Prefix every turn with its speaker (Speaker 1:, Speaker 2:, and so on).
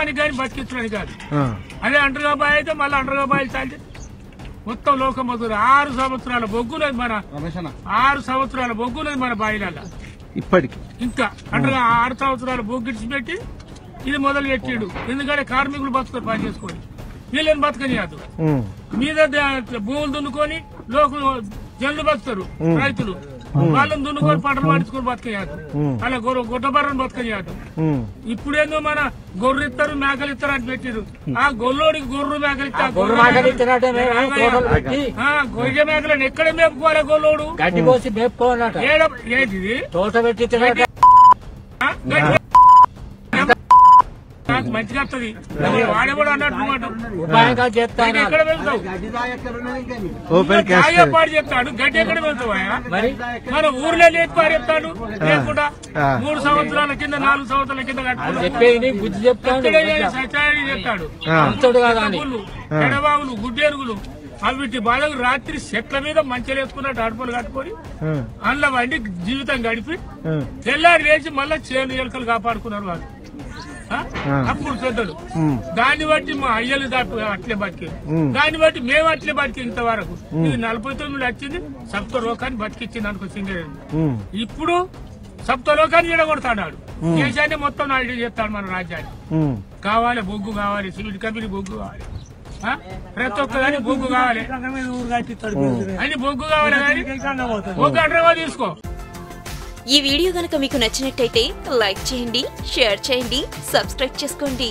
Speaker 1: బతకడానికి కానీ బతికించడానికి కాదు. అదే అంటర్గా బాయ్ అయితే మళ్ళీ అంటర్గా బాయ్ చాలి మొత్తం లోకమధురు 6 సంవత్సరాల బొగ్గులేదు మన 6 సంవత్సరాల బొగ్గులేదు మన బాయిల
Speaker 2: ఇప్పటికి
Speaker 1: ఇంకా అంటగా 6 సంవత్సరాల బొగ్గిడిచి పెట్టి ఇది మొదలు పెట్టాడు. ఎందుకంటే కార్మికులు బతుకుతారు పని చేసుకొని, వీళ్ళని బతకనియాదు. మీద భూములు దున్నుకొని లోకలు జల్లు బతుకుతారు రైతులు, వాళ్ళని దున్నుకొని పంటలు పండించుకొని బతకనియాదు. అలా గుడ్డబర్రను బతకనియాదు. ఇప్పుడేందో మన గొర్రె ఇస్తారు మేకలు ఇస్తారు అని పెట్టారు. ఆ గొల్లోడికి గొర్రె మేకలు ఇస్తారు. గొర్రె మేకలను ఎక్కడ మేపుకోవాలి గొల్లోడు?
Speaker 3: గడ్డి పోసి మేపుకోవాలట.
Speaker 1: ఏంటిది
Speaker 3: తోట పెట్టి
Speaker 1: నాకు మంచిగా వస్తుంది. వాడే కూడా అన్నట్టు
Speaker 3: ఉపాయంగా చేస్తాను.
Speaker 1: ఎక్కడ వెళ్తావు? పాడు చెప్తాడు. గడ్డి ఎక్కడ వెళ్తావా? మన ఊర్లో లేచి పారేస్తాడు. లేకుండా 3 సంవత్సరాల కింద 4 సంవత్సరాల కింద
Speaker 3: చెప్పేది బుద్ధి చెప్తాడు.
Speaker 1: చెప్తాడు.
Speaker 3: చెప్తాడు.
Speaker 1: ఎడబాగులు గుడ్డెరుగులు అవిటి బాధకు రాత్రి చెట్ల మీద మంచిగా వేసుకున్నట్టు అడుపులు కట్టుకొని అందులో వండి జీవితం గడిపి తెల్లారి లేచి మళ్ళా చేను ఎలుకలు కాపాడుకున్నారు వాళ్ళు. అప్పుడు పెద్దలు దాన్ని బట్టి మా అయ్యలు అట్లే బతికారు. దాన్ని బట్టి మేము అట్లే బతికి ఇంతవరకు. ఇది 49 వచ్చింది సప్త లోకాన్ని బతికిచ్చింది అనుకొచ్చింది. ఇప్పుడు సప్త లోకాన్ని ఈడగొడతాడు. దేశాన్ని మొత్తం నాయుడు చేస్తాడు మన రాజ్యాన్ని. కావాలి బొగ్గు కావాలి, సివిల్ కంపెనీ బొగ్గు కావాలి, ప్రతి ఒక్కదాని బొగ్గు కావాలి అని బొగ్గు కావాలి కానీ బొగ్గు అంటారా తీసుకో.
Speaker 4: ఈ వీడియో గనుక మీకు నచ్చినట్టయితే లైక్ చేయండి, షేర్ చేయండి, సబ్స్క్రైబ్ చేసుకోండి.